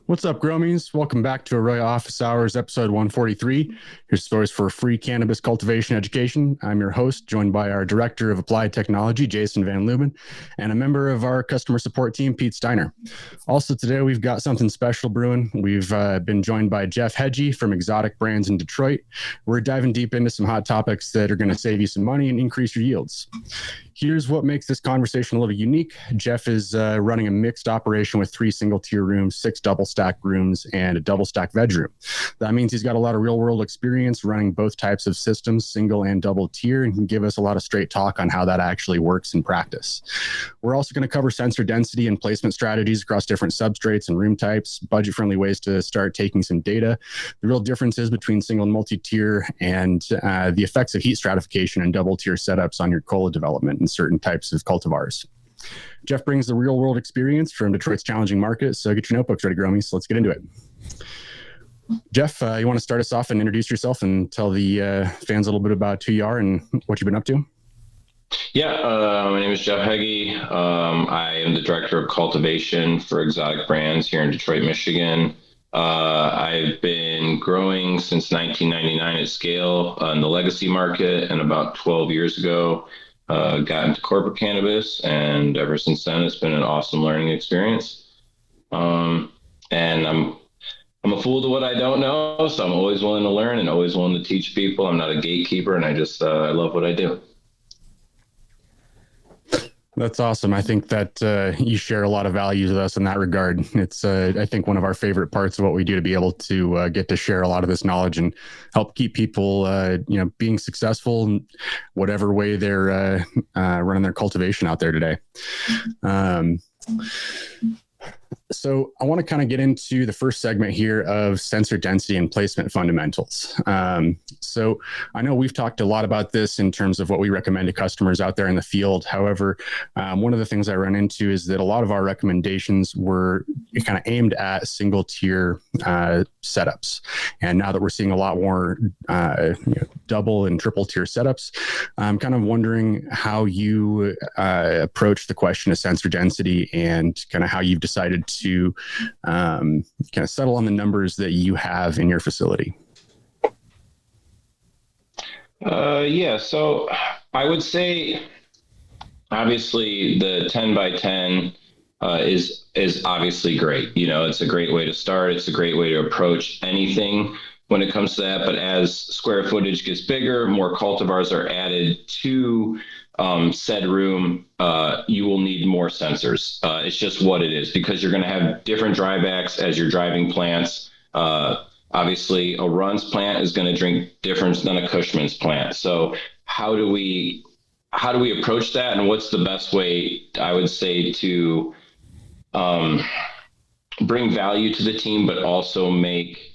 What's up, Gromies? Welcome back to AROYA Office Hours, episode 143. Your source for free cannabis cultivation education. I'm your host, joined by our Director of Applied Technology, Jason Van Leuven, and a member of our customer support team, Pete Steiner. Also today, we've got something special brewing. We've been joined by Jeff Hegyi from Xotic Brandz in Detroit. We're diving deep into some hot topics that are going to save you some money and increase your yields. Here's what makes this conversation a little unique. Jeff is running a mixed operation with 3 single-tier rooms, 6 double-stack rooms, and a double-stack veg room. That means he's got a lot of real-world experience running both types of systems, single and double-tier, and can give us a lot of straight talk on how that actually works in practice. We're also going to cover sensor density and placement strategies across different substrates and room types, budget-friendly ways to start taking some data, the real differences between single and multi-tier, and the effects of heat stratification and double-tier setups on your cola development and certain types of cultivars. Jeff brings the real world experience from Detroit's challenging market. So get your notebooks ready, Gromies. So let's get into it. Jeff, you want to start us off and introduce yourself and tell the fans a little bit about who you are and what you've been up to? Yeah, my name is Jeff Hegyi. I am the Director of Cultivation for Xotic Brandz here in Detroit, Michigan. I've been growing since 1999 at scale in the legacy market, and about 12 years ago, got into corporate cannabis, and ever since then, it's been an awesome learning experience. And I'm a fool to what I don't know, so I'm always willing to learn and always willing to teach people. I'm not a gatekeeper, and I love what I do. That's awesome. I think that you share a lot of values with us in that regard. It's, I think, one of our favorite parts of what we do to be able to get to share a lot of this knowledge and help keep people, being successful in whatever way they're running their cultivation out there today. So I want to kind of get into the first segment here of sensor density and placement fundamentals. So I know we've talked a lot about this in terms of what we recommend to customers out there in the field. However, one of the things I run into is that a lot of our recommendations were kind of aimed at single tier setups. And now that we're seeing a lot more double and triple tier setups, I'm kind of wondering how you approach the question of sensor density and kind of how you've decided to kind of settle on the numbers that you have in your facility. So I would say, obviously, the 10 by 10 is obviously great. It's a great way to start. It's a great way to approach anything when it comes to that. But as square footage gets bigger, more cultivars are added to said room, you will need more sensors. It's just what it is, because you're going to have different drybacks as you're driving plants. Obviously, a Runs plant is going to drink different than a Cushman's plant. So how do we approach that, and what's the best way, I would say, to bring value to the team, but also make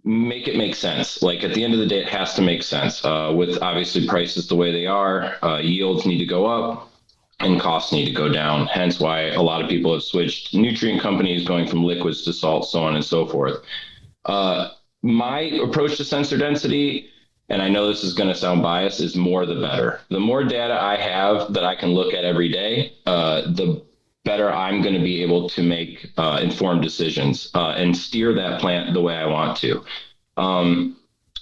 it make sense? Like, at the end of the day, it has to make sense. With obviously prices the way they are, yields need to go up and costs need to go down. Hence why a lot of people have switched nutrient companies, going from liquids to salt, so on and so forth. My approach to sensor density, and I know this is going to sound biased, is more the better. The more data I have that I can look at every day, the better I'm going to be able to make informed decisions and steer that plant the way I want to.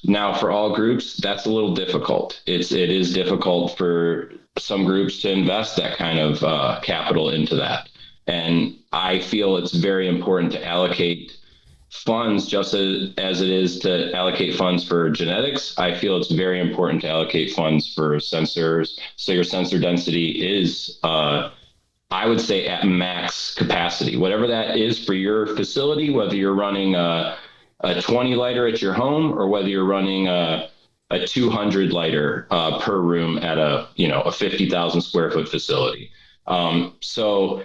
Now, for all groups, that's a little difficult. It is difficult for some groups to invest that kind of capital into that. And I feel it's very important to allocate funds, just as it is to allocate funds for genetics. I feel it's very important to allocate funds for sensors, so your sensor density is, I would say, at max capacity, whatever that is for your facility, whether you're running a 20 lighter at your home or whether you're running a 200 lighter per room at a 50,000 square foot facility. So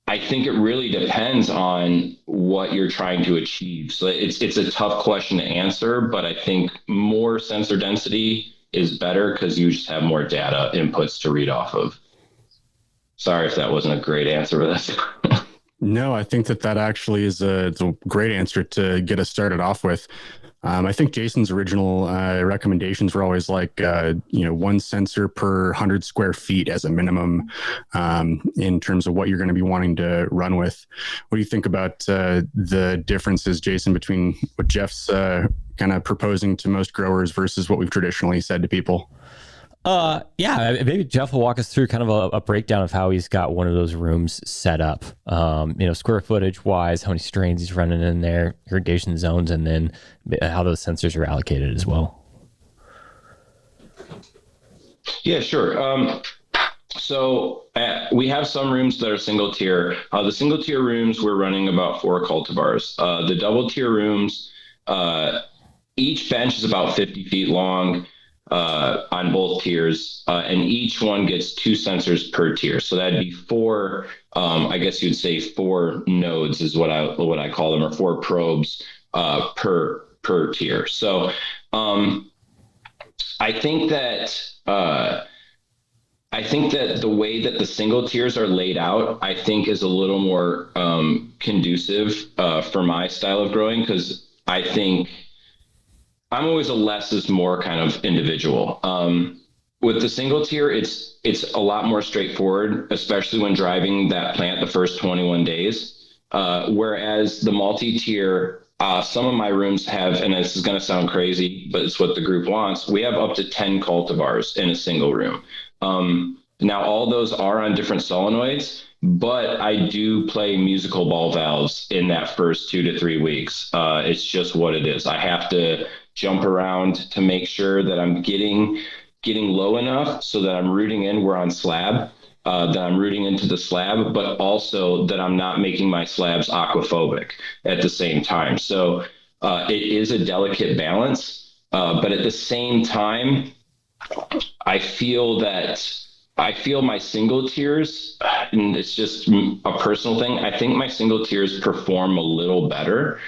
I think it really depends on what you're trying to achieve. So it's a tough question to answer, but I think more sensor density is better because you just have more data inputs to read off of. Sorry if that wasn't a great answer for this. No, I think that actually is it's a great answer to get us started off with. I think Jason's original recommendations were always like, one sensor per 100 square feet as a minimum in terms of what you're going to be wanting to run with. What do you think about the differences, Jason, between what Jeff's kind of proposing to most growers versus what we've traditionally said to people? Yeah, maybe Jeff will walk us through kind of a breakdown of how he's got one of those rooms set up. Square footage wise, how many strains he's running in there, irrigation zones, and then how those sensors are allocated as well. Yeah, sure. So we have some rooms that are single tier. The single tier rooms, we're running about 4 cultivars. The double tier rooms, each bench is about 50 feet long on both tiers, and each one gets 2 sensors per tier. So that'd be 4, I guess you'd say 4 nodes is what I call them, or 4 probes per tier. So I think that the way that the single tiers are laid out, I think is a little more conducive for my style of growing, because I think I'm always a less is more kind of individual. With the single tier, it's a lot more straightforward, especially when driving that plant the first 21 days. Whereas the multi-tier, some of my rooms have, and this is going to sound crazy, but it's what the group wants, we have up to 10 cultivars in a single room. Now, all those are on different solenoids, but I do play musical ball valves in that first 2 to 3 weeks. It's just what it is. I have to jump around to make sure that I'm getting low enough so that I'm rooting in, we're on slab, that I'm rooting into the slab, but also that I'm not making my slabs aquaphobic at the same time. So it is a delicate balance, but at the same time, I feel my single tiers, and it's just a personal thing, I think my single tiers perform a little better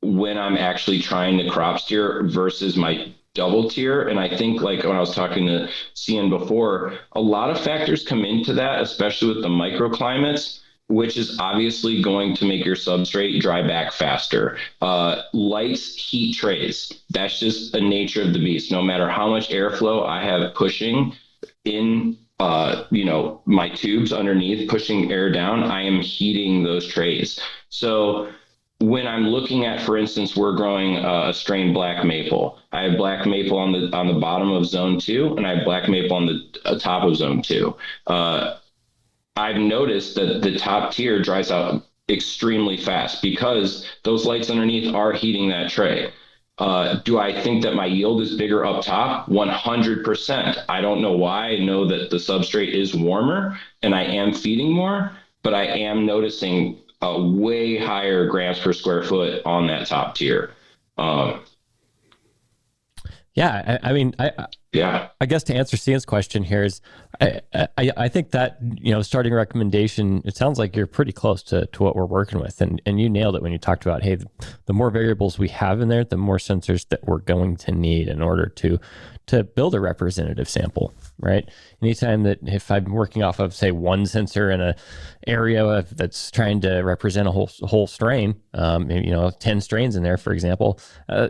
when I'm actually trying to crop steer versus my double tier. And I think, like when I was talking to Cian before, a lot of factors come into that, especially with the microclimates, which is obviously going to make your substrate dry back faster. Lights, heat trace, that's just the nature of the beast. No matter how much airflow I have pushing in my tubes underneath, pushing air down, I am heating those trays. So when I'm looking at, for instance, we're growing a strain black maple. I have black maple on the bottom of zone 2, and I have black maple on the top of zone 2. I've noticed that the top tier dries out extremely fast because those lights underneath are heating that tray. Do I think that my yield is bigger up top? 100%. I don't know why. I know that the substrate is warmer and I am feeding more, but I am noticing a way higher grams per square foot on that top tier. Yeah, I guess to answer Cian's question here is, I think that, starting recommendation, it sounds like you're pretty close to what we're working with. And you nailed it when you talked about, hey, the more variables we have in there, the more sensors that we're going to need in order to build a representative sample, right? Anytime that if I'm working off of, say, one sensor in a area that's trying to represent a whole strain, 10 strains in there, for example,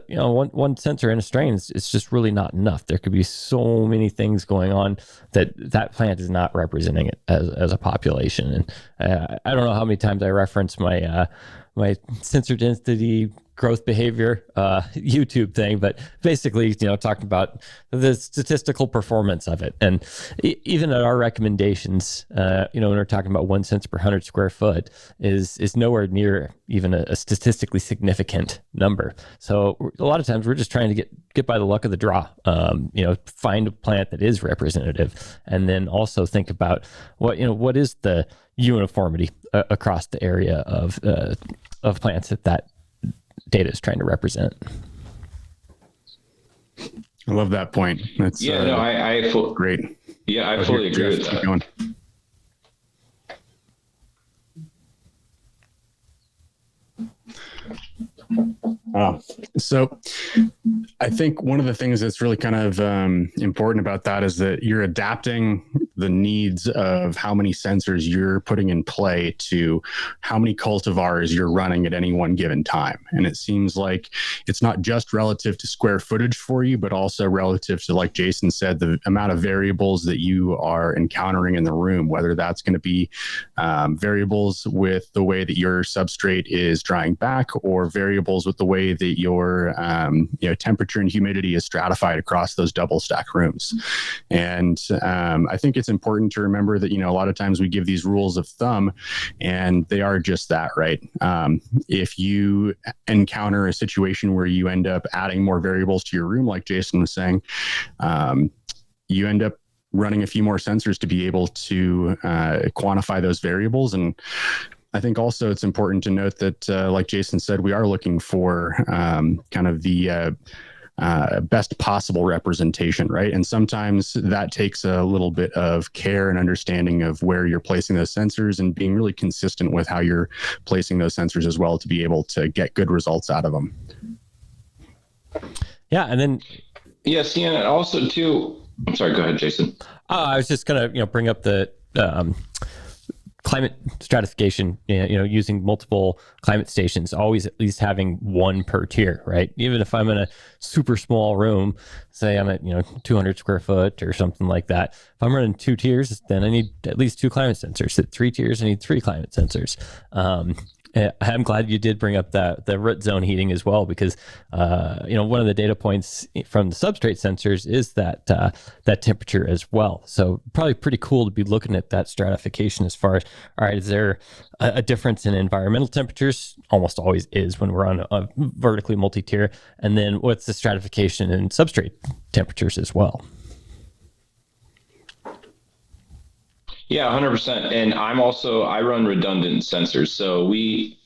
one sensor in a strain it's just really not enough. There could be so many things going on that plant is not representing it as a population. And I don't know how many times I reference my sensor density growth behavior YouTube thing, but basically, talking about the statistical performance of it. And even at our recommendations, when we're talking about 1 sensor per 100 square foot is nowhere near even a statistically significant number. So a lot of times we're just trying to get by the luck of the draw, find a plant that is representative, and then also think about what is the uniformity across the area of plants that data is trying to represent. I love that point. That's great. Yeah, I fully agree with that. So I think one of the things that's really kind of important about that is that you're adapting the needs of how many sensors you're putting in play to how many cultivars you're running at any one given time. And it seems like it's not just relative to square footage for you, but also relative to, like Jason said, the amount of variables that you are encountering in the room, whether that's going to be variables with the way that your substrate is drying back, or variables with the way that your temperature and humidity is stratified across those double stack rooms. And I think it's important to remember that, a lot of times we give these rules of thumb, and they are just that, right? If you encounter a situation where you end up adding more variables to your room, like Jason was saying, you end up running a few more sensors to be able to quantify those variables. And I think also it's important to note that, like Jason said, we are looking for kind of the best possible representation, right? And sometimes that takes a little bit of care and understanding of where you're placing those sensors and being really consistent with how you're placing those sensors as well to be able to get good results out of them. Yeah, and then Cian, also too. I'm sorry. Go ahead, Jason. I was just gonna bring up the climate stratification, using multiple climate stations, always at least having one per tier, right? Even if I'm in a super small room, say I'm at 200 square foot or something like that, if I'm running 2 tiers, then I need at least 2 climate sensors. At 3 tiers, I need 3 climate sensors. I'm glad you did bring up the root zone heating as well, because one of the data points from the substrate sensors is that temperature as well. So probably pretty cool to be looking at that stratification as far as, all right, is there a difference in environmental temperatures? Almost always is when we're on a vertically multi-tier. And then what's the stratification in substrate temperatures as well? Yeah, 100%. And I run redundant sensors. So we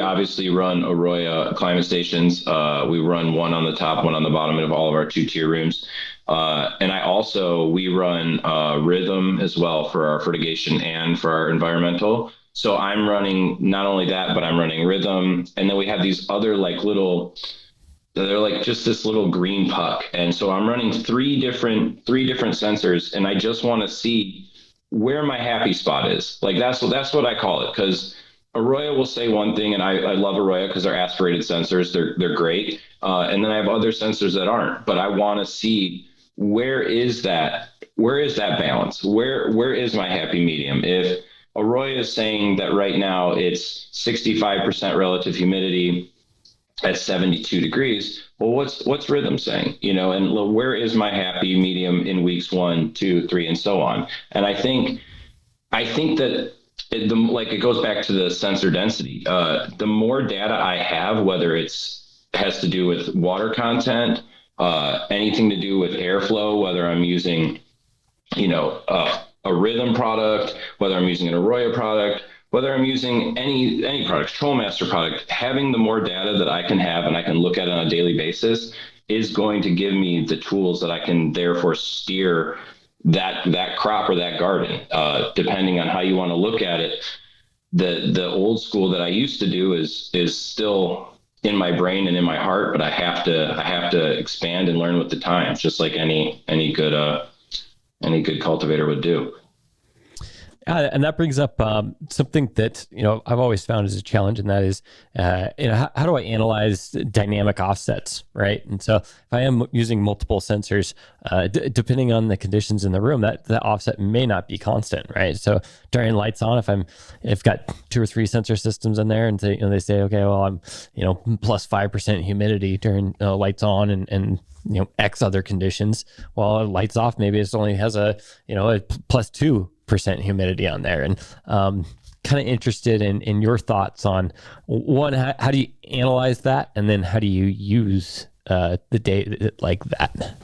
obviously run AROYA climate stations. We run one on the top, one on the bottom of all of our 2-tier rooms. And we run rhythm as well for our fertigation and for our environmental. So I'm running not only that, but I'm running rhythm. And then we have these other they're like just this little green puck. And so I'm running three different sensors, and I just want to see where my happy spot is. Like that's what I call it, because AROYA will say one thing, and I love AROYA because they're aspirated sensors. They're great. And then I have other sensors that aren't, but I want to see where is that balance? Where is my happy medium? If AROYA is saying that right now it's 65% relative humidity at 72 degrees, well, what's rhythm saying? And where is my happy medium in weeks 1, 2, 3, and so on? And I think that it goes back to the sensor density. The more data I have, whether has to do with water content, anything to do with airflow, whether I'm using, a rhythm product, whether I'm using an AROYA product, whether I'm using any product, TrolMaster product, having the more data that I can have and I can look at on a daily basis is going to give me the tools that I can therefore steer that crop or that garden, depending on how you want to look at it. The old school that I used to do is still in my brain and in my heart, but I have to expand and learn with the times, just like any good cultivator would do. And that brings up something that I've always found as a challenge, and that is, how do I analyze dynamic offsets, right? And so if I am using multiple sensors, depending on the conditions in the room, that offset may not be constant, right? So during lights on, if got 2 or 3 sensor systems in there, and they say, okay, well, I'm plus 5% humidity during lights on, and X other conditions. Well, lights off, maybe it only has a plus 2% humidity on there. And kind of interested in your thoughts on one, how do you analyze that, and then how do you use the data like that?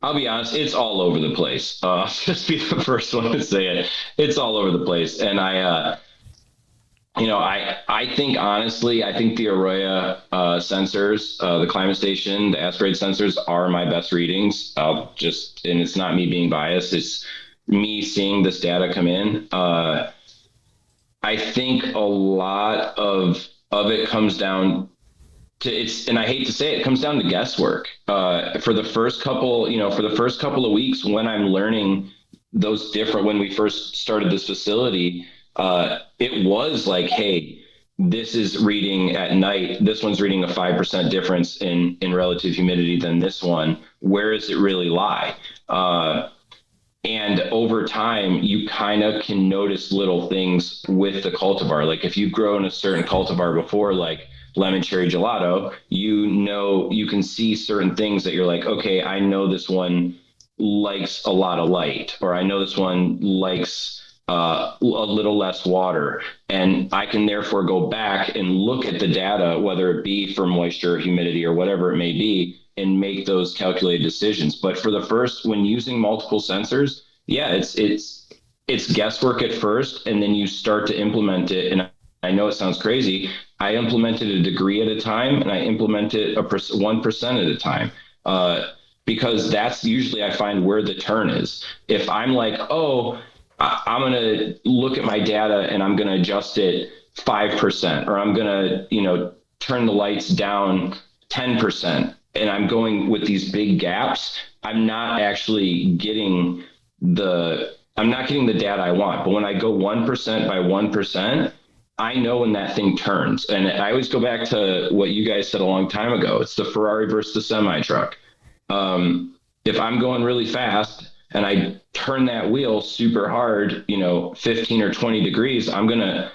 I'll be honest, it's all over the place. Just be the first one to say it. It's all over the place. And I think honestly, I think the AROYA sensors, the climate station, the aspirated sensors are my best readings. And it's not me being biased. It's me seeing this data come in. I think a lot of it comes down and I hate to say it, comes down to guesswork. For the first couple of weeks when I'm learning when we first started this facility, it was like, hey, this is reading at night. This one's reading a 5% difference in relative humidity than this one. Where does it really lie? And over time, you kind of can notice little things with the cultivar. Like if you've grown a certain cultivar before, like lemon cherry gelato, you can see certain things that you're like, okay, I know this one likes a lot of light, or I know this one likes a little less water. And I can therefore go back and look at the data, whether it be for moisture, humidity, or whatever it may be, and make those calculated decisions. But for the first, when using multiple sensors, yeah, it's guesswork at first, and then you start to implement it. And I know it sounds crazy. I implemented a degree at a time, and I implemented 1% at a time. Because that's usually, I find, where the turn is. If I'm like, oh, I'm going to look at my data and I'm going to adjust it 5%, or I'm going to, turn the lights down 10%, and I'm going with these big gaps, I'm not actually getting the data I want. But when I go 1% by 1%, I know when that thing turns. And I always go back to what you guys said a long time ago. It's the Ferrari versus the semi truck. If I'm going really fast and I turn that wheel super hard, 15 or 20 degrees, I'm going to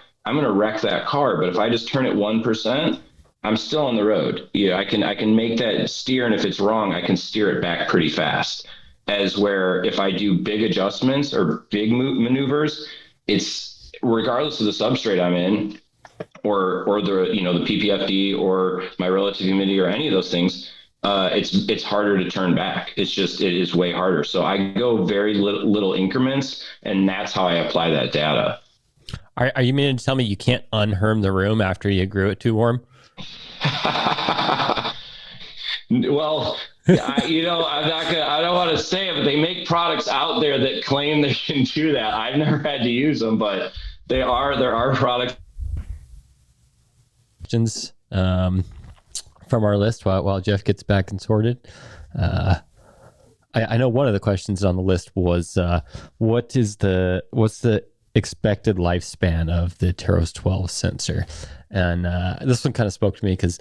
wreck that car. But if I just turn it 1%, I'm still on the road. I can make that steer. And if it's wrong, I can steer it back pretty fast. As where if I do big adjustments or big maneuvers, it's regardless of the substrate I'm in, or the PPFD or my relative humidity or any of those things, it's harder to turn back. It is way harder. So I go very little increments, and that's how I apply that data. Are you meaning to tell me you can't unherm the room after you grew it too warm? Well, I don't want to say it, but they make products out there that claim they can do that. I've never had to use them, but there are products. From our list while Jeff gets back and sorted. I know one of the questions on the list was what's the expected lifespan of the Teros 12 sensor? And this one kind of spoke to me because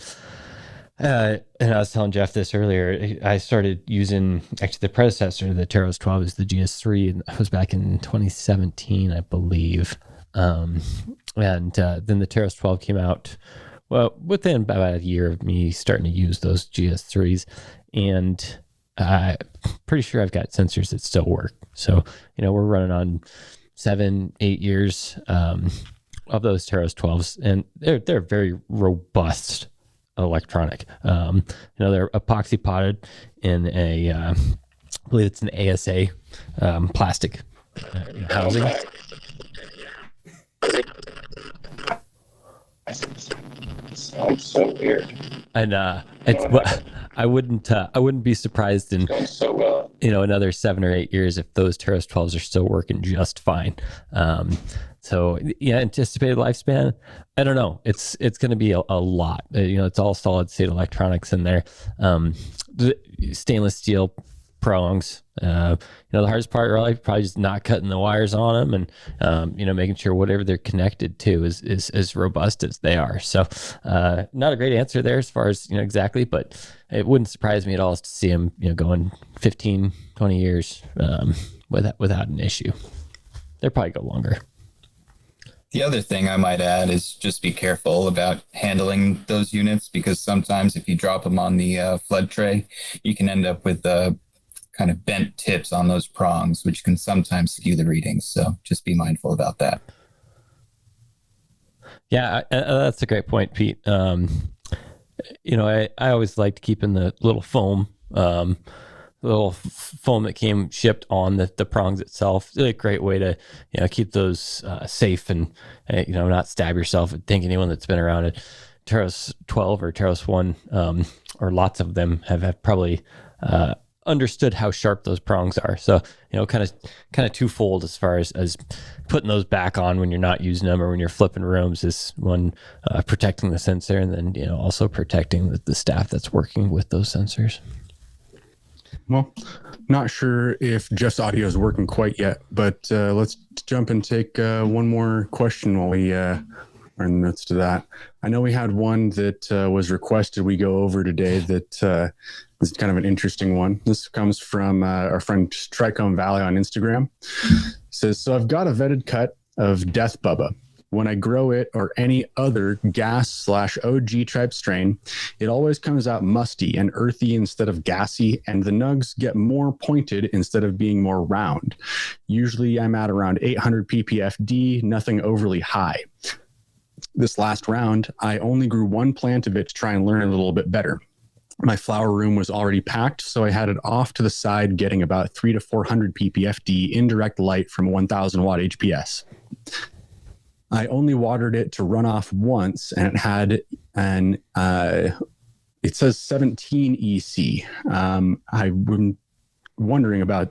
and I was telling Jeff this earlier. I started using, actually the predecessor to the Teros 12 is the GS3, and that was back in 2017, I believe. And then the Teros 12 came out. Well, within about a year of me starting to use those GS3s, and I'm pretty sure I've got sensors that still work. So, we're running on 7-8 years of those Teros 12s, and they're very robust electronic. They're epoxy potted in I believe it's an ASA plastic housing. Sounds so weird. And I wouldn't be surprised in so well. Another 7 or 8 years if those Teros 12s are still working just fine. So yeah, anticipated lifespan, I don't know. It's going to be a lot. It's all solid state electronics in there. The stainless steel prongs. The hardest part really probably just not cutting the wires on them, and making sure whatever they're connected to is as robust as they are. So not a great answer there as far as exactly, but it wouldn't surprise me at all to see them going 15, 20 years without an issue. They'll probably go longer. The other thing I might add is just be careful about handling those units, because sometimes if you drop them on the flood tray, you can end up with kind of bent tips on those prongs, which can sometimes skew the readings. So just be mindful about that. Yeah, that's a great point, Pete. I always liked keeping the little foam that came shipped on the prongs itself. It's a great way to keep those safe and not stab yourself. I think anyone that's been around a Teros 12 or Teros 1 or lots of them have probably understood how sharp those prongs are. So, kind of twofold as far as putting those back on when you're not using them or when you're flipping rooms is one, protecting the sensor, and then, also protecting the staff that's working with those sensors. Well, not sure if Jeff's audio is working quite yet, but let's jump and take one more question while we are in the midst of that. I know we had one that was requested we go over today that is kind of an interesting one. This comes from our friend Trichome Valley on Instagram. It says, so I've got a vetted cut of Death Bubba. When I grow it or any other gas/OG type strain, it always comes out musty and earthy instead of gassy, and the nugs get more pointed instead of being more round. Usually I'm at around 800 ppfd, nothing overly high. This last round, I only grew one plant of it to try and learn it a little bit better. My flower room was already packed, so I had it off to the side getting about 300 to 400 ppfd indirect light from 1000 watt HPS. I only watered it to run off once, and it had an, it says 17 EC. I'm wondering about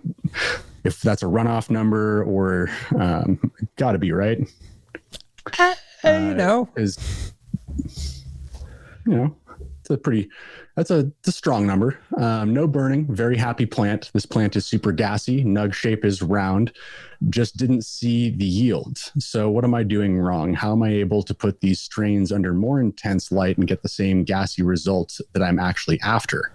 if that's a runoff number or gotta be, right? It's a strong number. No burning, very happy plant. This plant is super gassy. Nug shape is round. Just didn't see the yield. So what am I doing wrong? How am I able to put these strains under more intense light and get the same gassy results that I'm actually after?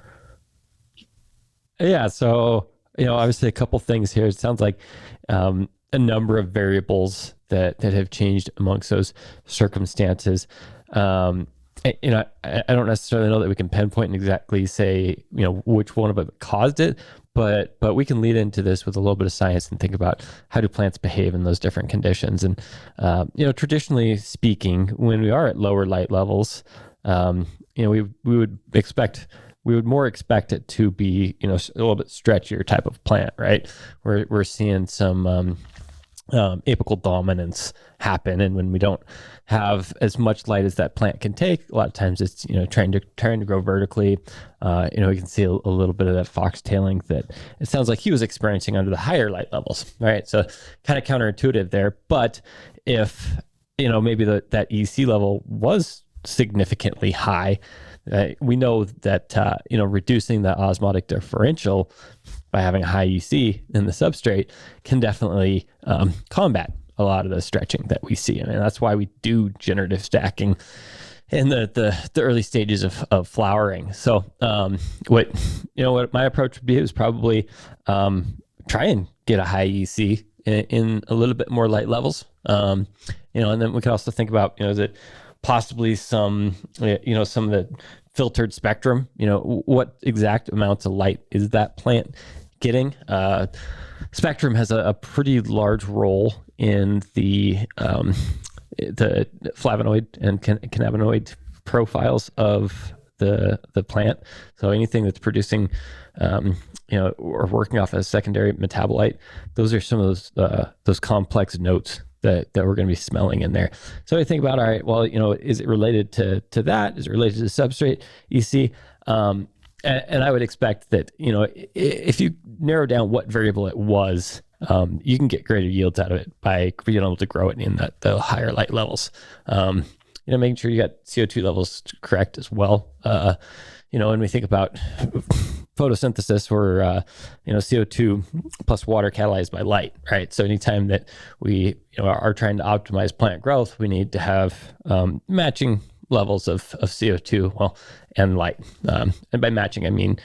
Yeah. So, obviously a couple things here. It sounds like a number of variables that have changed amongst those circumstances. I don't necessarily know that we can pinpoint and exactly say, which one of it caused it, but we can lead into this with a little bit of science and think about how do plants behave in those different conditions. And, traditionally speaking, when we are at lower light levels, we would more expect it to be, a little bit stretchier type of plant, right? We're seeing some, apical dominance happen, and when we don't have as much light as that plant can take, a lot of times it's trying to grow vertically. We can see a little bit of that foxtailing that it sounds like he was experiencing under the higher light levels, right? So kind of counterintuitive there. But if maybe that EC level was significantly high, we know that reducing the osmotic differential by having a high EC in the substrate can definitely combat a lot of the stretching that we see. And that's why we do generative stacking in the early stages of flowering. So what my approach would be is probably try and get a high EC in a little bit more light levels. And then we could also think about, is it possibly some of the filtered spectrum, what exact amounts of light is that plant getting? Spectrum has a pretty large role in the flavonoid and cannabinoid profiles of the plant. So anything that's producing, or working off a secondary metabolite, those are some of those complex notes that we're going to be smelling in there. So I think about, all right, well, is it related to that? Is it related to the substrate EC? And I would expect that, if you narrow down what variable it was, you can get greater yields out of it by being able to grow it in the higher light levels. Making sure you got CO2 levels correct as well. When we think about photosynthesis, or CO2 plus water catalyzed by light, right? So anytime that we are trying to optimize plant growth, we need to have matching levels of CO2, and light. And by matching, I mean,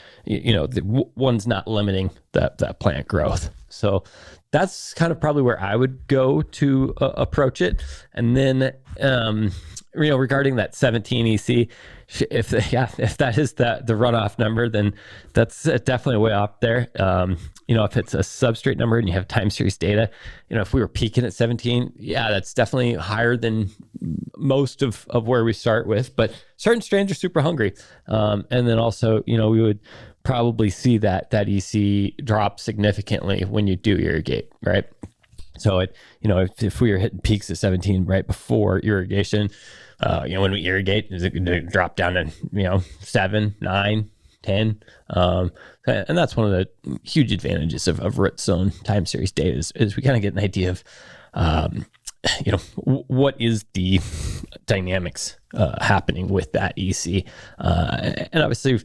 one's not limiting that plant growth. So that's kind of probably where I would go to approach it. And then, regarding that 17 EC, if that is the runoff number, then that's definitely way off there. If it's a substrate number and you have time series data, if we were peaking at 17, that's definitely higher than most of where we start with, but certain strains are super hungry. And then also, we would probably see that EC drop significantly when you do irrigate, right? So if we were hitting peaks at 17 right before irrigation, when we irrigate, is it going to drop down to 7, 9, 10. And that's one of the huge advantages of root zone time series data is we kind of get an idea of, what is the dynamics happening with that EC. And obviously,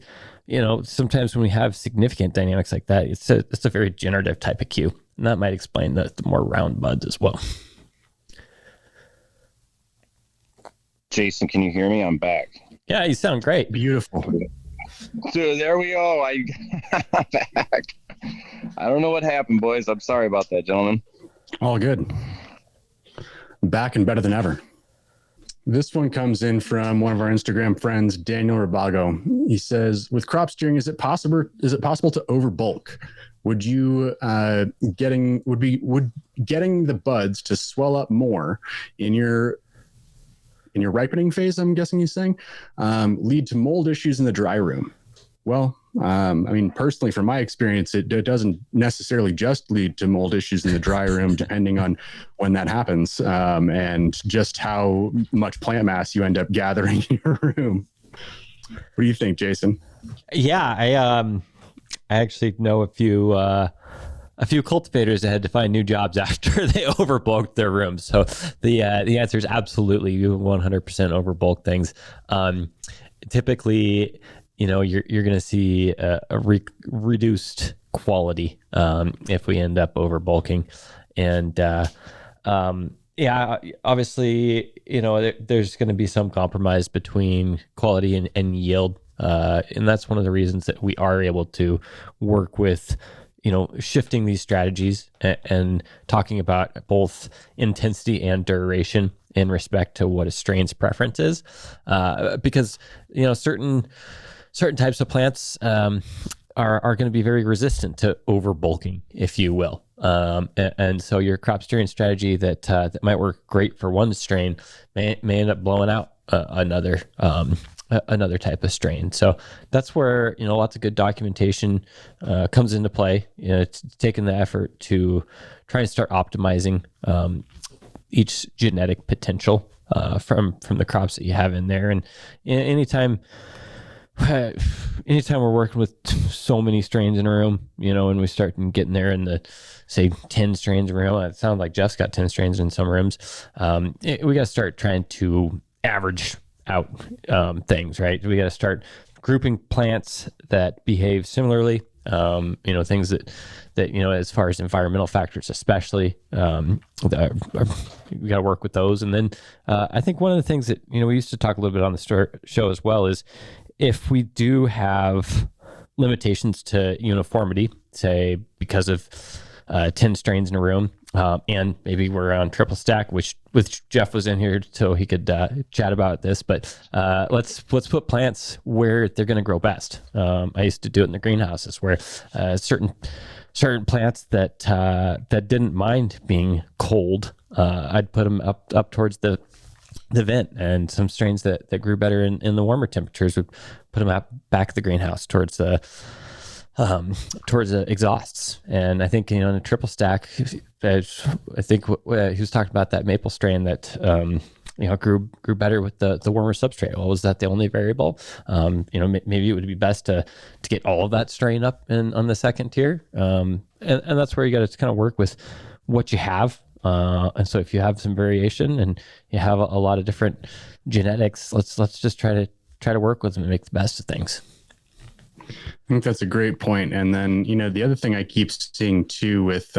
sometimes when we have significant dynamics like that, it's a very generative type of queue. And that might explain the more round buds as well. Jason, can you hear me? I'm back. Yeah, you sound great. Beautiful. So there we go. I'm back. I don't know what happened, boys. I'm sorry about that, gentlemen. All good. Back and better than ever. This one comes in from one of our Instagram friends, Daniel Rabago. He says, with crop steering, is it possible to overbulk? Would you getting the buds to swell up more in your ripening phase, I'm guessing he's saying, lead to mold issues in the dry room? Well, personally, from my experience, it doesn't necessarily just lead to mold issues in the dry room, depending on when that happens, and just how much plant mass you end up gathering in your room. What do you think, Jason? Yeah, I actually know a few cultivators that had to find new jobs after they overbulked their rooms. So the answer is absolutely, you 100% overbulk things. Typically, you're going to see a reduced quality if we end up overbulking. And obviously, there's going to be some compromise between quality and yield. And that's one of the reasons that we are able to work with, shifting these strategies and talking about both intensity and duration in respect to what a strain's preference is. Because, certain types of plants are going to be very resistant to overbulking, if you will. And so your crop steering strategy that might work great for one strain may end up blowing out another type of strain. So that's where, lots of good documentation comes into play. It's taking the effort to try and start optimizing each genetic potential from the crops that you have in there. And anytime we're working with so many strains in a room, and we start getting there in the, say, 10 strains in a room, it sounds like Jeff's got 10 strains in some rooms. We got to start trying to average out things, right? We got to start grouping plants that behave similarly, things that as far as environmental factors, especially, we got to work with those. And then I think one of the things that, we used to talk a little bit on the show as well is if we do have limitations to uniformity, say because of 10 strains in a room, and maybe we're on triple stack, which Jeff was in here so he could chat about this. But let's put plants where they're going to grow best. I used to do it in the greenhouses where certain plants that didn't mind being cold, I'd put them up towards the vent, and some strains that grew better in the warmer temperatures would put them back at the greenhouse towards the exhausts. And I think, in a triple stack, I think he was talking about that maple strain that, grew better with the warmer substrate. Well, was that the only variable? Maybe it would be best to get all of that strain up on the second tier. And that's where you got to kind of work with what you have. And so if you have some variation and you have a lot of different genetics, let's just try to work with them and make the best of things. I think that's a great point. And then, the other thing I keep seeing too with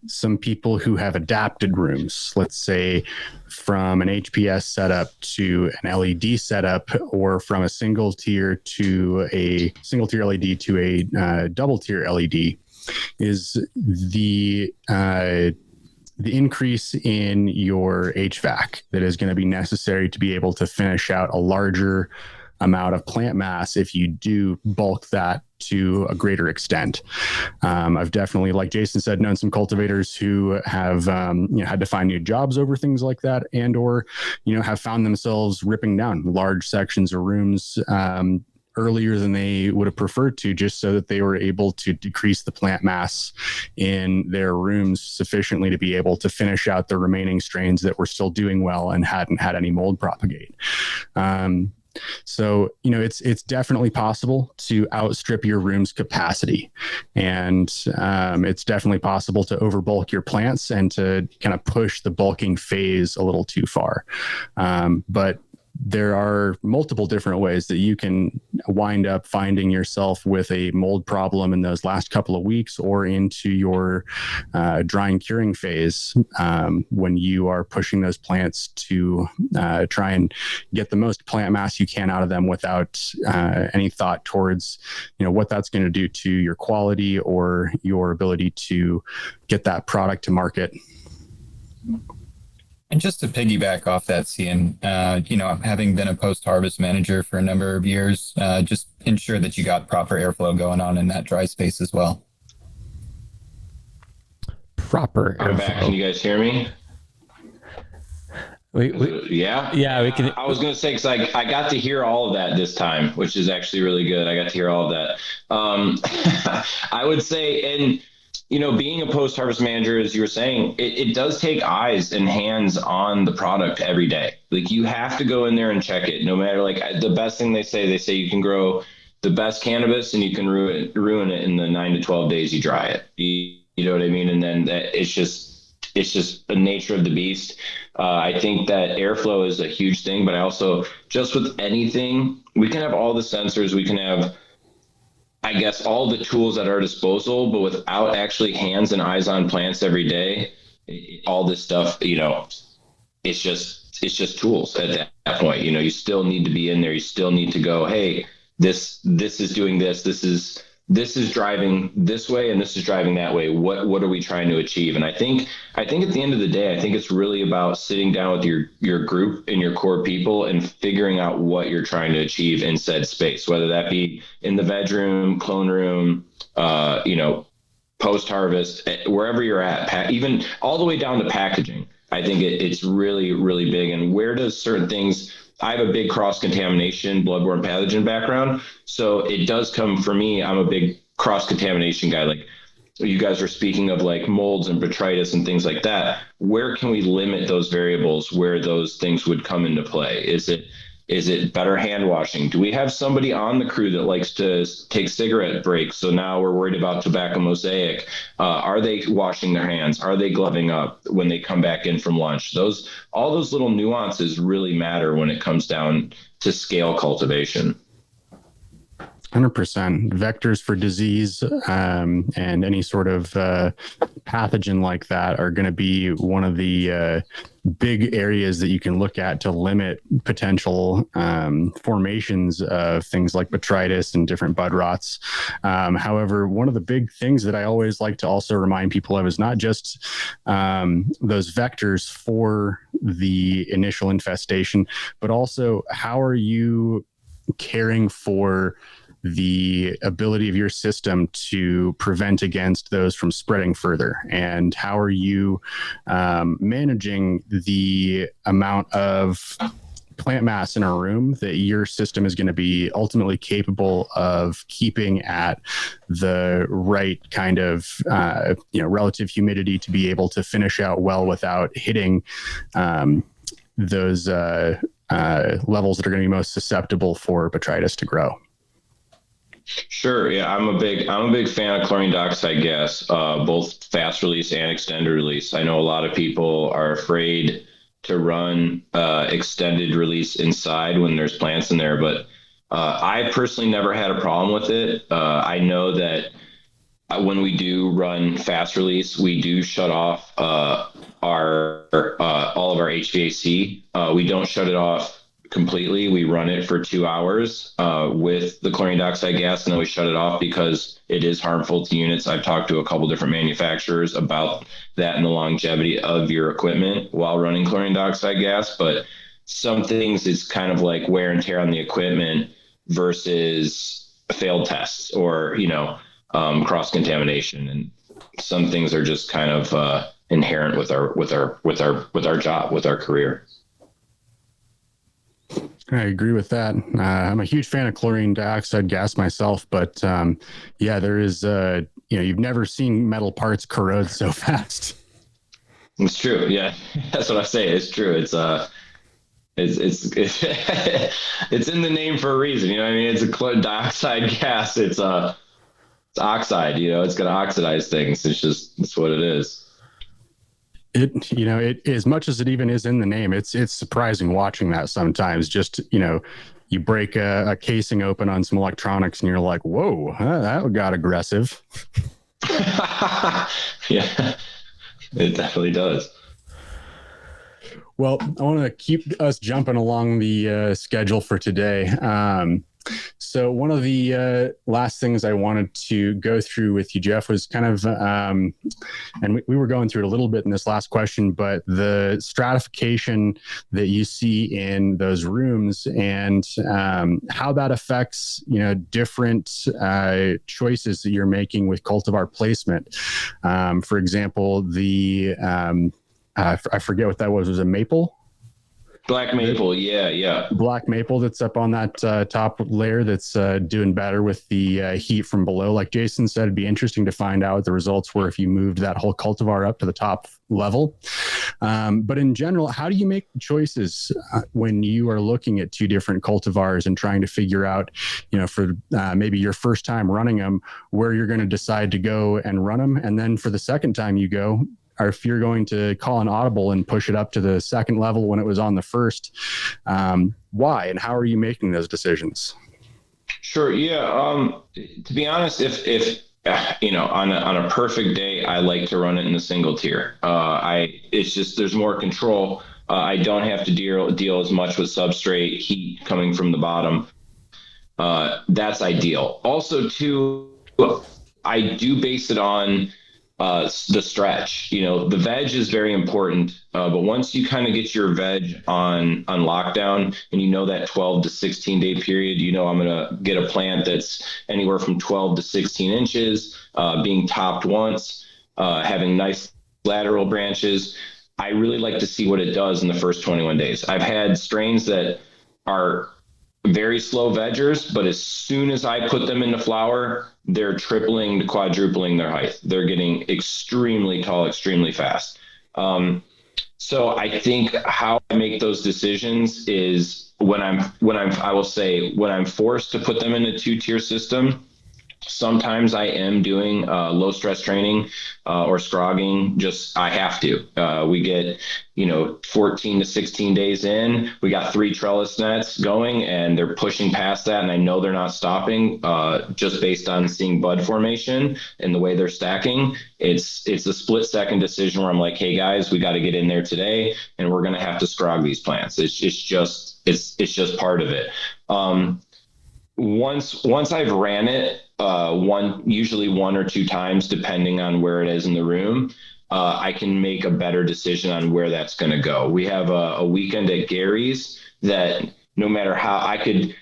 some people who have adapted rooms, let's say from an HPS setup to an LED setup, or from a single tier LED to a double tier LED, is the increase in your HVAC that is going to be necessary to be able to finish out a larger amount of plant mass if you do bulk that to a greater extent. I've definitely, like Jason said, known some cultivators who have had to find new jobs over things like that, and or have found themselves ripping down large sections of rooms earlier than they would have preferred to, just so that they were able to decrease the plant mass in their rooms sufficiently to be able to finish out the remaining strains that were still doing well and hadn't had any mold propagate. So, it's definitely possible to outstrip your room's capacity. And it's definitely possible to overbulk your plants and to kind of push the bulking phase a little too far. But there are multiple different ways that you can wind up finding yourself with a mold problem in those last couple of weeks or into your drying curing phase when you are pushing those plants to try and get the most plant mass you can out of them without any thought towards what that's going to do to your quality or your ability to get that product to market. And just to piggyback off that, Cian, having been a post-harvest manager for a number of years, just ensure that you got proper airflow going on in that dry space as well. Proper airflow. I'm back. Can you guys hear me? Yeah, we can. I was going to say, because I got to hear all of that this time, which is actually really good. I got to hear all of that. I would say, and being a post-harvest manager, as you were saying, it does take eyes and hands on the product every day. Like, you have to go in there and check it. No matter, the best thing they say you can grow the best cannabis and you can ruin it in the 9 to 12 days you dry it. You know what I mean? And then it's just the nature of the beast. I think that airflow is a huge thing, but I also, just with anything, we can have all the sensors, we can have, I guess, all the tools at our disposal, but without actually hands and eyes on plants every day, all this stuff, it's just tools at that point. You still need to be in there. You still need to go, hey, this is doing this. This is driving this way and this is driving that way. What are we trying to achieve? And I think at the end of the day, I think it's really about sitting down with your group and your core people and figuring out what you're trying to achieve in said space, whether that be in the veg room, clone room, post-harvest, wherever you're at, even all the way down to packaging. I think it's really, really big. And where does certain things, I have a big cross-contamination, bloodborne pathogen background. So it does come for me, I'm a big cross-contamination guy. Like you guys were speaking of like molds and botrytis and things like that. Where can we limit those variables where those things would come into play? Is it better hand washing? Do we have somebody on the crew that likes to take cigarette breaks? So now we're worried about tobacco mosaic. Are they washing their hands? Are they gloving up when they come back in from lunch? All those little nuances really matter when it comes down to scale cultivation. 100%. Vectors for disease and any sort of pathogen like that are going to be one of the big areas that you can look at to limit potential formations of things like botrytis and different bud rots. However, one of the big things that I always like to also remind people of is not just those vectors for the initial infestation, but also how are you caring for the ability of your system to prevent against those from spreading further, and how are you managing the amount of plant mass in a room that your system is going to be ultimately capable of keeping at the right kind of relative humidity to be able to finish out well without hitting those levels that are going to be most susceptible for botrytis to grow. Sure. Yeah, I'm a big fan of chlorine dioxide gas, both fast release and extended release. I know a lot of people are afraid to run extended release inside when there's plants in there, but I personally never had a problem with it. I know that when we do run fast release, we do shut off all of our HVAC. We don't shut it off completely. We run it for 2 hours with the chlorine dioxide gas, and then we shut it off because it is harmful to units. I've talked to a couple different manufacturers about that and the longevity of your equipment while running chlorine dioxide gas. But some things is kind of like wear and tear on the equipment versus failed tests or, cross-contamination. And some things are just kind of inherent with our job, with our career. I agree with that. I'm a huge fan of chlorine dioxide gas myself, but there is, you've never seen metal parts corrode so fast. It's true. Yeah, that's what I say. It's true. it's in the name for a reason. You know what I mean? It's a dioxide gas. It's oxide, it's going to oxidize things. It's what it is. It as much as it even is in the name, it's surprising watching that sometimes. Just, you break a casing open on some electronics and you're like, whoa, that got aggressive. Yeah, it definitely does. Well, I want to keep us jumping along the schedule for today. So one of the last things I wanted to go through with you, Jeff, was kind of, and we were going through it a little bit in this last question, but the stratification that you see in those rooms and how that affects, different choices that you're making with cultivar placement. For example, the I forget what that was. Was it maple? Black maple, yeah. Black maple that's up on that top layer that's doing better with the heat from below. Like Jason said, it'd be interesting to find out what the results were if you moved that whole cultivar up to the top level. But in general, how do you make choices when you are looking at two different cultivars and trying to figure out, for maybe your first time running them, where you're going to decide to go and run them? And then for the second time you go, or if you're going to call an audible and push it up to the second level when it was on the first, why and how are you making those decisions? Sure. Yeah. To be honest, if on a perfect day, I like to run it in a single tier. It's just, there's more control. I don't have to deal as much with substrate heat coming from the bottom. That's ideal. Also too, I do base it on the stretch. The veg is very important, but once you kind of get your veg on lockdown and that 12 to 16 day period, I'm going to get a plant that's anywhere from 12 to 16 inches, being topped once, having nice lateral branches. I really like to see what it does in the first 21 days. I've had strains that are very slow veggers, but as soon as I put them into flower, they're tripling to quadrupling their height. They're getting extremely tall, extremely fast. So I think how I make those decisions is when I'm forced to put them in a 2-tier system. Sometimes I am doing low stress training or scrogging. Just I have to. We get 14 to 16 days in. We got 3 trellis nets going, and they're pushing past that, and I know they're not stopping. Just based on seeing bud formation and the way they're stacking, it's a split second decision where I'm like, hey guys, we got to get in there today, and we're gonna have to scrog these plants. It's just part of it. Once I've ran it, usually 1 or 2 times, depending on where it is in the room, I can make a better decision on where that's going to go. We have a weekend at Gary's that no matter how I could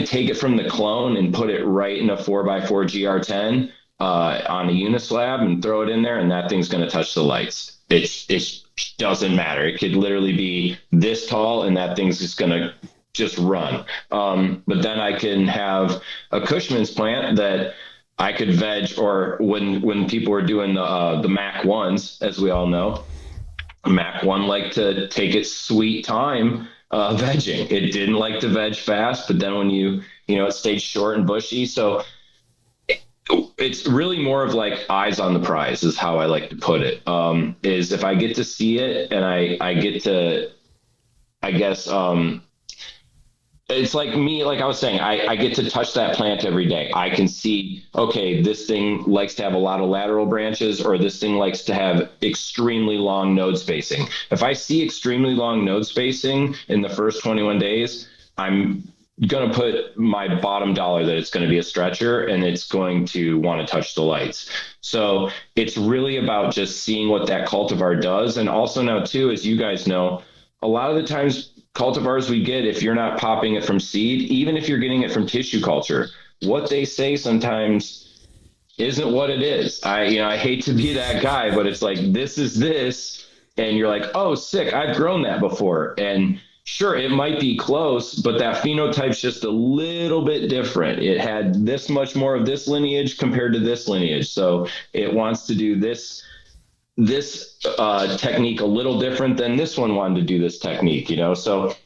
take it from the clone and put it right in a 4x4 GR10 on a unislab and throw it in there, and that thing's going to touch the lights. It doesn't matter. It could literally be this tall, and that thing's just going to just run. But then I can have a Cushman's plant that I could veg, or when people were doing the Mac 1s, as we all know, Mac 1 liked to take its sweet time vegging. It didn't like to veg fast, but then when it stayed short and bushy. So it's really more of like eyes on the prize is how I like to put it. Is if I get to see it and I get to, I guess, it's like me, like I was saying, I get to touch that plant every day. I can see, okay, this thing likes to have a lot of lateral branches, or this thing likes to have extremely long node spacing. If I see extremely long node spacing in the first 21 days, I'm going to put my bottom dollar that it's going to be a stretcher and it's going to want to touch the lights. So it's really about just seeing what that cultivar does. And also now too, as you guys know, a lot of the times cultivars we get, if you're not popping it from seed, even if you're getting it from tissue culture, what they say sometimes isn't what it is. I hate to be that guy, but it's like, this is this. And you're like, oh, sick, I've grown that before. And sure, it might be close, but that phenotype's just a little bit different. It had this much more of this lineage compared to this lineage. So it wants to do this technique a little different than this one wanted to do this technique, so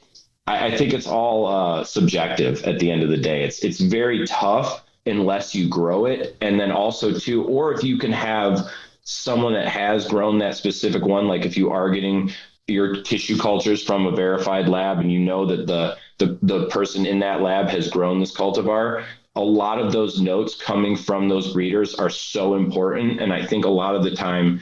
I think it's all subjective at the end of the day. It's very tough unless you grow it. And then also too, or if you can have someone that has grown that specific one, like if you are getting your tissue cultures from a verified lab and you know that the person in that lab has grown this cultivar, a lot of those notes coming from those breeders are so important. And I think a lot of the time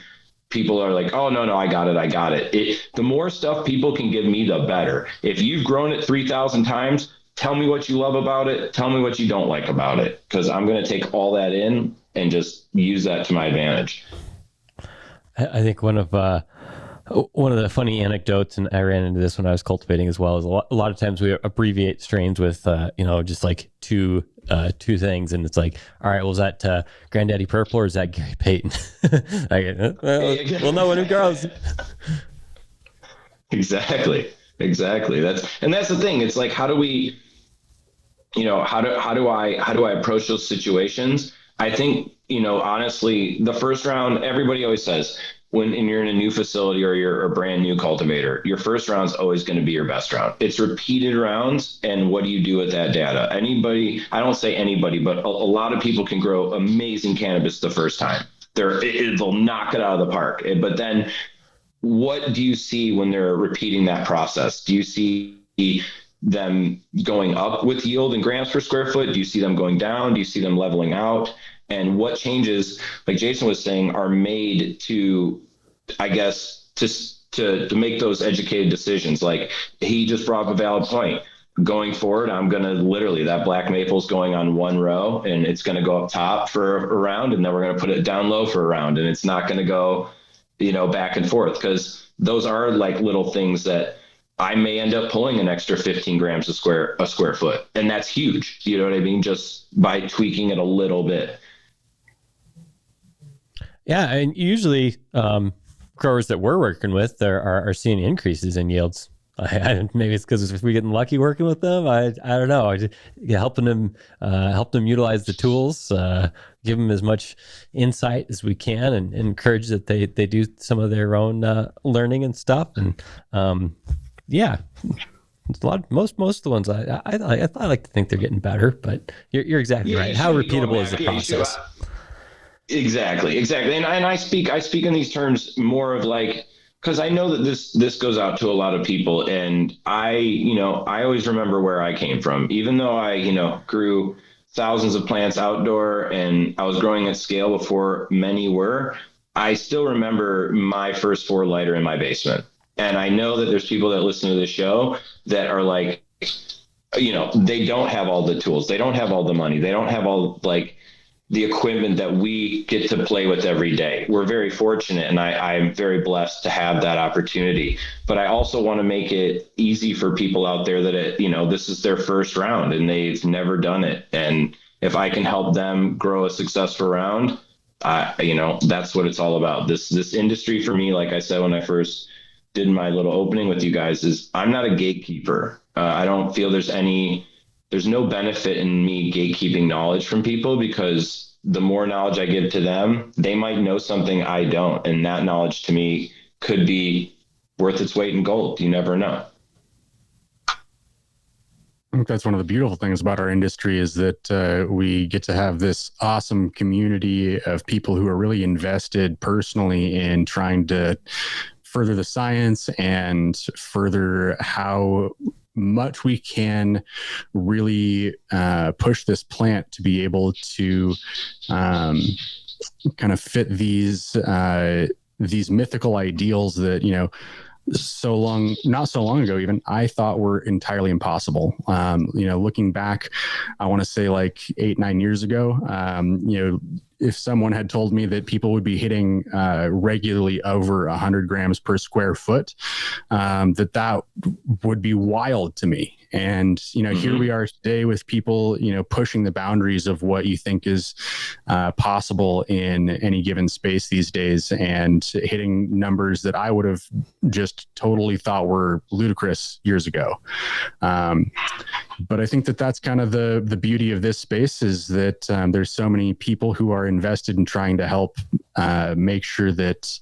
people are like, oh, no, I got it. The more stuff people can give me, the better. If you've grown it 3,000 times, tell me what you love about it. Tell me what you don't like about it, because I'm going to take all that in and just use that to my advantage. I think one of the funny anecdotes, and I ran into this when I was cultivating as well, is a lot of times we abbreviate strains with, just like two things. And it's like, all right, well, is that Granddaddy Purple or is that Gary Payton? We'll know when it grows. Exactly. That's the thing. It's like, how do we, how do I approach those situations? I think, honestly, the first round, everybody always says when you're in a new facility or you're a brand new cultivator, your first round is always going to be your best round. It's repeated rounds. And what do you do with that data? I don't say anybody, but a lot of people can grow amazing cannabis the first time. They'll knock it out of the park. But then what do you see when they're repeating that process? Do you see them going up with yield in grams per square foot? Do you see them going down? Do you see them leveling out? And what changes, like Jason was saying, are made to, I guess, to make those educated decisions? Like he just brought up a valid point. Going forward, I'm going to literally, that black maple's going on one row and it's going to go up top for a round, and then we're going to put it down low for a round, and it's not going to go, back and forth, because those are like little things that I may end up pulling an extra 15 grams a square foot. And that's huge. You know what I mean? Just by tweaking it a little bit. Yeah. And usually growers that we're working with are seeing increases in yields. Maybe it's because if we're getting lucky working with them, I don't know. Helping them utilize the tools, give them as much insight as we can, and encourage that they do some of their own learning and stuff. And it's a lot. Most of the ones I like to think they're getting better, but you're exactly right. How repeatable is the process? Exactly. And I speak in these terms more of like, because I know that this goes out to a lot of people, and I always remember where I came from. Even though I grew thousands of plants outdoor and I was growing at scale before many were, I still remember my first 4-lighter in my basement. And I know that there's people that listen to the show that are like, they don't have all the tools, they don't have all the money, they don't have all like the equipment that we get to play with every day. We're very fortunate, and I'm very blessed to have that opportunity. But I also want to make it easy for people out there that this is their first round and they've never done it. And if I can help them grow a successful round, that's what it's all about. This industry for me, like I said when I first did my little opening with you guys, is I'm not a gatekeeper. I don't feel there's no benefit in me gatekeeping knowledge from people, because the more knowledge I give to them, they might know something I don't. And that knowledge to me could be worth its weight in gold. You never know. I think that's one of the beautiful things about our industry, is that we get to have this awesome community of people who are really invested personally in trying to further the science and further how much we can really push this plant to be able to kind of fit these mythical ideals that not so long ago even I thought were entirely impossible. Looking back, I want to say like 8-9 years ago, if someone had told me that people would be hitting regularly over 100 grams per square foot, that would be wild to me. And, here we are today with people, pushing the boundaries of what you think is possible in any given space these days, and hitting numbers that I would have just totally thought were ludicrous years ago. But I think that that's kind of the beauty of this space, is that there's so many people who are invested in trying to help make sure that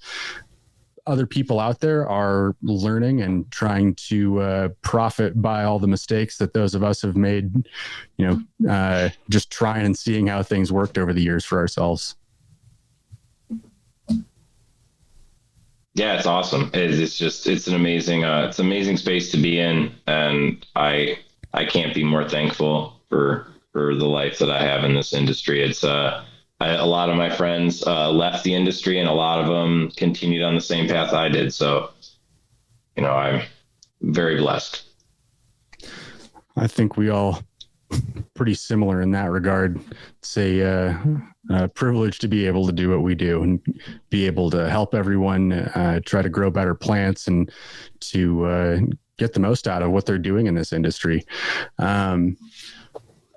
other people out there are learning and trying to profit by all the mistakes that those of us have made, just trying and seeing how things worked over the years for ourselves. Yeah, it's awesome. It's an amazing space to be in. And I can't be more thankful for the life that I have in this industry. It's, a lot of my friends left the industry, and a lot of them continued on the same path I did. So, I'm very blessed. I think we all pretty similar in that regard. It's a privilege to be able to do what we do and be able to help everyone try to grow better plants and to get the most out of what they're doing in this industry.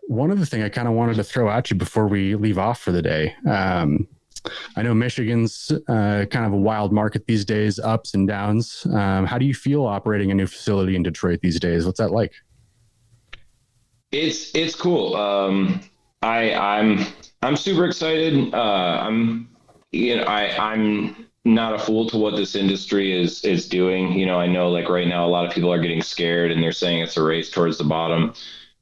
One other thing I kind of wanted to throw at you before we leave off for the day. I know Michigan's kind of a wild market these days, ups and downs. How do you feel operating a new facility in Detroit these days? What's that like? It's cool. I'm super excited. I'm not a fool to what this industry is doing. I know like right now, a lot of people are getting scared and they're saying it's a race towards the bottom.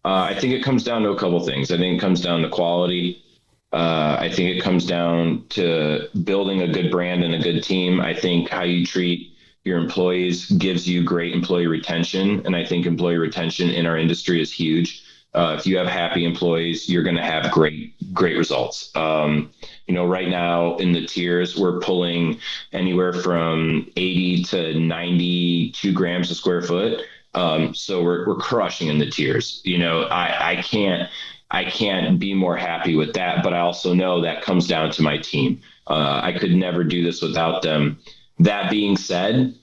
I think it comes down to a couple things. I think it comes down to quality. I think it comes down to building a good brand and a good team. I think how you treat your employees gives you great employee retention. And I think employee retention in our industry is huge. If you have happy employees, you're going to have great results. Right now in the tiers, we're pulling anywhere from 80 to 92 grams a square foot. So we're crushing in the tiers. I can't be more happy with that, but I also know that comes down to my team. I could never do this without them. That being said,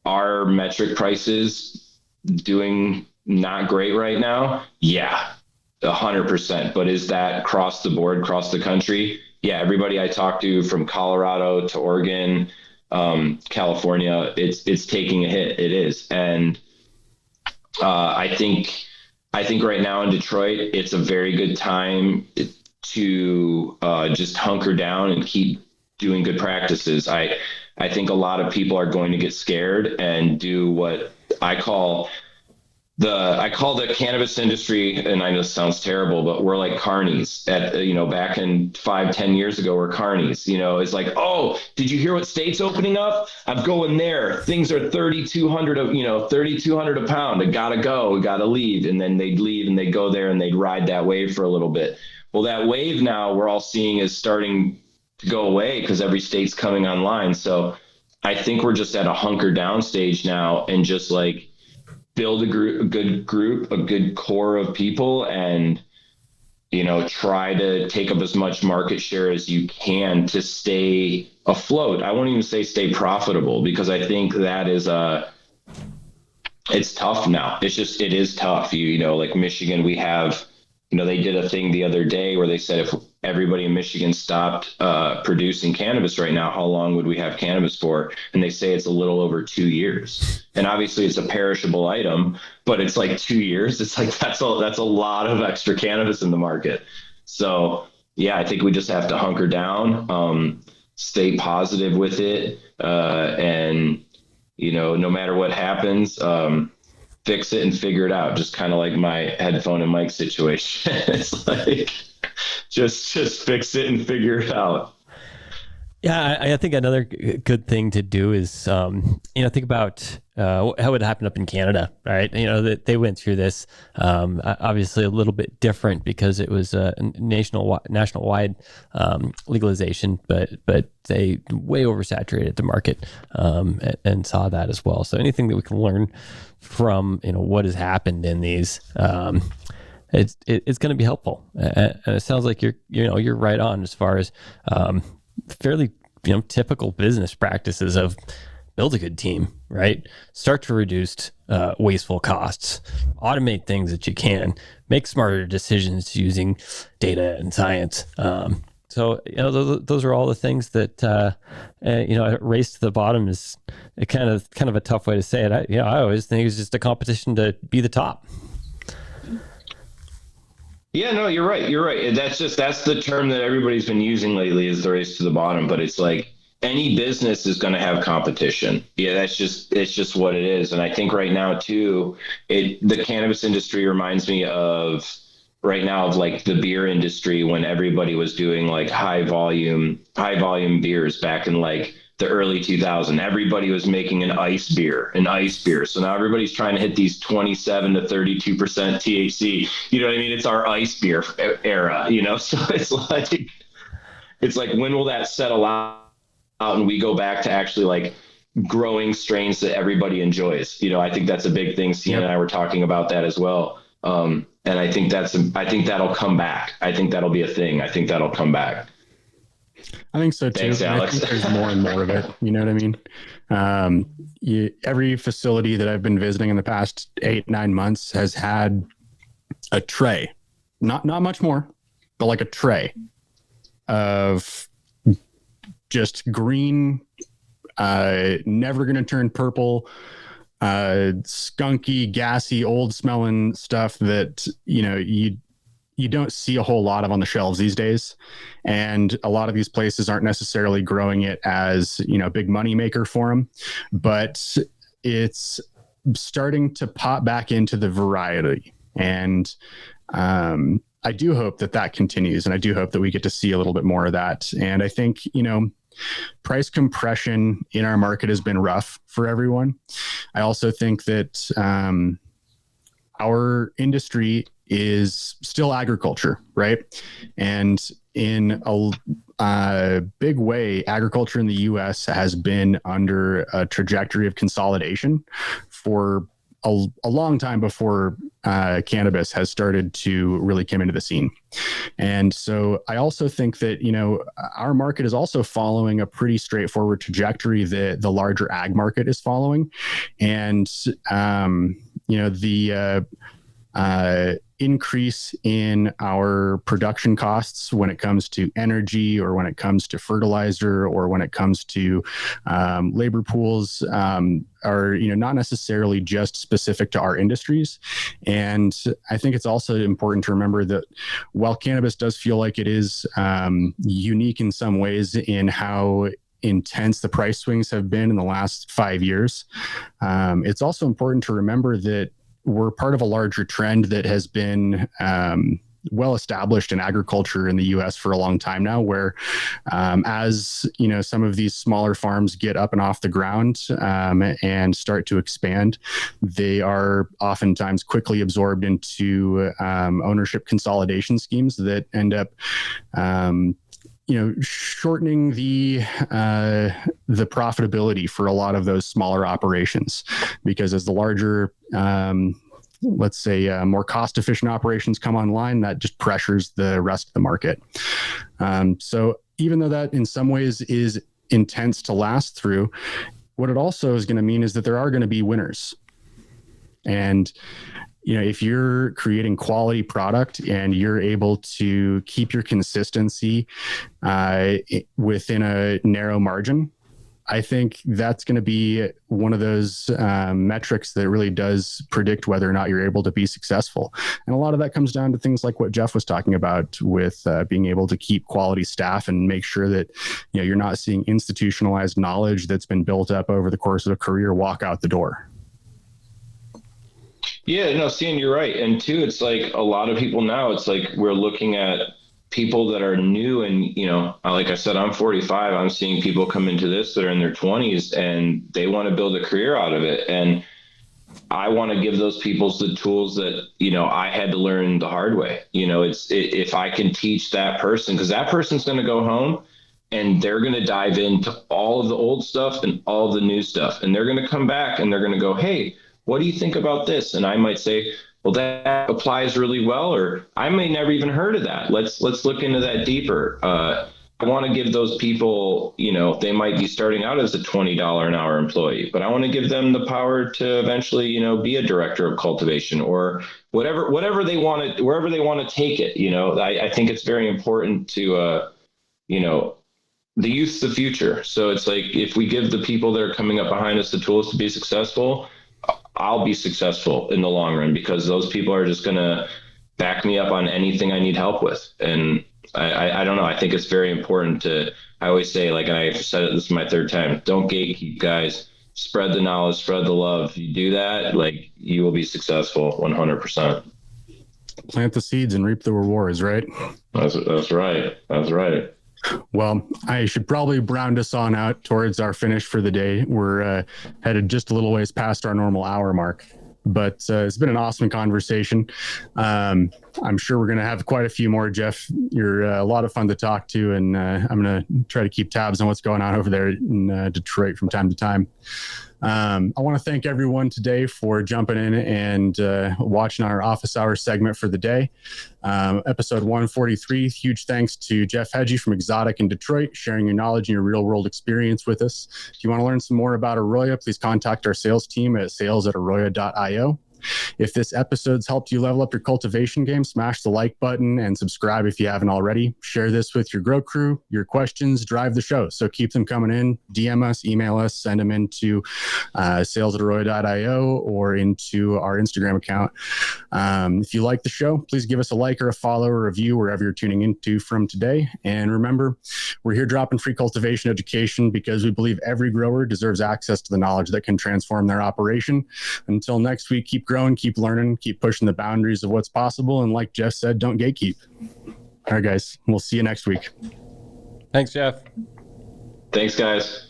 our metric prices doing not great right now. Yeah, 100%. But is that across the board, across the country? Yeah. Everybody I talk to from Colorado to Oregon, California, it's taking a hit. It is. And I think right now in Detroit, it's a very good time to just hunker down and keep doing good practices. I think a lot of people are going to get scared and do what I call the cannabis industry, and I know this sounds terrible, but we're like carnies back in 5-10 years ago, we're carnies. It's like, oh, did you hear what state's opening up? I'm going there. Things are $3,200 a pound. I gotta go. We gotta leave. And then they'd leave and they'd go there and they'd ride that wave for a little bit. Well, that wave now we're all seeing is starting to go away because every state's coming online. So I think we're just at a hunker down stage now and just like build a good group, a good core of people, and try to take up as much market share as you can to stay afloat. I won't even say stay profitable, because I think that is it's tough now. It is tough. Like Michigan, we have, they did a thing the other day where they said if everybody in Michigan stopped producing cannabis right now, how long would we have cannabis for? And they say it's a little over 2 years. And obviously it's a perishable item, but it's like 2 years. It's like that's a lot of extra cannabis in the market. So yeah, I think we just have to hunker down, stay positive with it, and no matter what happens, fix it and figure it out. Just kind of like my headphone and mic situation. It's like just fix it and figure it out. Yeah, I think another good thing to do is, think about how it happened up in Canada, right? That they went through this, obviously a little bit different because it was a national-wide legalization, but they way oversaturated the market and saw that as well. So anything that we can learn from what has happened in these, it's going to be helpful. And it sounds like you're right on as far as fairly typical business practices of build a good team, right? Start to reduce wasteful costs, automate things that you can, make smarter decisions using data and science. So those are all the things that a race to the bottom is kind of a tough way to say it. I always think it's just a competition to be the top. Yeah, no, you're right. That's the term that everybody's been using lately, is the race to the bottom. But it's like, any business is going to have competition. Yeah, it's just what it is. And I think right now too, the cannabis industry reminds me of right now of like the beer industry when everybody was doing like high volume beers back in like the early 2000s. Everybody was making an ice beer. So now everybody's trying to hit these 27 to 32% THC. You know what I mean? It's our ice beer era, you know? So it's like, when will that settle out and we go back to actually like growing strains that everybody enjoys? You know, I think that's a big thing. Cian and I were talking about that as well. And I think that'll come back. I think that'll be a thing. I think that'll come back. I think so too. Thanks, Alex. I think there's more and more of it. You know what I mean? Every facility that I've been visiting in the past 8-9 months has had a tray, not much more, but like a tray of just green, never going to turn purple, skunky, gassy, old smelling stuff that, you know, you don't see a whole lot of on the shelves these days. And a lot of these places aren't necessarily growing it as, you know, a big money maker for them, but it's starting to pop back into the variety. And I do hope that continues. And I do hope that we get to see a little bit more of that. And I think, you know, price compression in our market has been rough for everyone. I also think that our industry is still agriculture, right? And in a big way, agriculture in the US has been under a trajectory of consolidation for a long time before cannabis has started to really come into the scene. And so I also think that, you know, our market is also following a pretty straightforward trajectory that the larger ag market is following. And, you know, the increase in our production costs when it comes to energy or when it comes to fertilizer or when it comes to labor pools are, you know, not necessarily just specific to our industries. And I think it's also important to remember that while cannabis does feel like it is unique in some ways in how intense the price swings have been in the last 5 years, it's also important to remember that we're part of a larger trend that has been well established in agriculture in the US for a long time now, where as you know, some of these smaller farms get up and off the ground and start to expand, they are oftentimes quickly absorbed into ownership consolidation schemes that end up you know, shortening the profitability for a lot of those smaller operations, because as the larger, let's say, more cost-efficient operations come online, that just pressures the rest of the market. So even though that in some ways is intense to last through, what it also is going to mean is that there are going to be winners. And you know, if you're creating quality product and you're able to keep your consistency within a narrow margin, I think that's going to be one of those metrics that really does predict whether or not you're able to be successful. And a lot of that comes down to things like what Jeff was talking about with being able to keep quality staff and make sure that, you know, you're not seeing institutionalized knowledge that's been built up over the course of a career walk out the door. Yeah, no, Cian, you're right. And two, it's like a lot of people now, it's like we're looking at people that are new and, you know, like I said, I'm 45. I'm seeing people come into this that are in their 20s and they want to build a career out of it. And I want to give those people the tools that, you know, I had to learn the hard way. You know, if I can teach that person, because that person's going to go home and they're going to dive into all of the old stuff and all of the new stuff. And they're going to come back and they're going to go, hey, what do you think about this? And I might say, well, that applies really well, or I may never even heard of that. Let's look into that deeper. I want to give those people, you know, they might be starting out as a $20 an hour employee, but I want to give them the power to eventually, you know, be a director of cultivation or whatever they want to, wherever they want to take it. You know, I think it's very important to, you know, the youth's the future. So it's like, if we give the people that are coming up behind us the tools to be successful, I'll be successful in the long run, because those people are just going to back me up on anything I need help with. And I don't know. I think it's very important I always say, like, and I said it, this is my third time, don't gatekeep, guys. Spread the knowledge, spread the love. If you do that, like, you will be successful 100%. Plant the seeds and reap the rewards, right? That's right. That's right. Well, I should probably round us on out towards our finish for the day. We're headed just a little ways past our normal hour mark, but it's been an awesome conversation. I'm sure we're going to have quite a few more, Jeff. You're a lot of fun to talk to, and I'm going to try to keep tabs on what's going on over there in Detroit from time to time. I want to thank everyone today for jumping in and watching our office hours segment for the day. Episode 143, huge thanks to Jeff Hegyi from Xotic in Detroit, sharing your knowledge and your real world experience with us. If you want to learn some more about AROYA, please contact our sales team at sales@aroya.io. If this episode's helped you level up your cultivation game, smash the like button and subscribe if you haven't already. Share this with your grow crew. Your questions drive the show, so keep them coming in. DM us, email us, send them into sales@aroya.io or into our Instagram account. If you like the show, please give us a like or a follow or review wherever you're tuning into from today. And remember, we're here dropping free cultivation education because we believe every grower deserves access to the knowledge that can transform their operation. Until next week, keep growing, keep learning, keep pushing the boundaries of what's possible. And like Jeff said, don't gatekeep. All right, guys, we'll see you next week. Thanks, Jeff. Thanks, guys.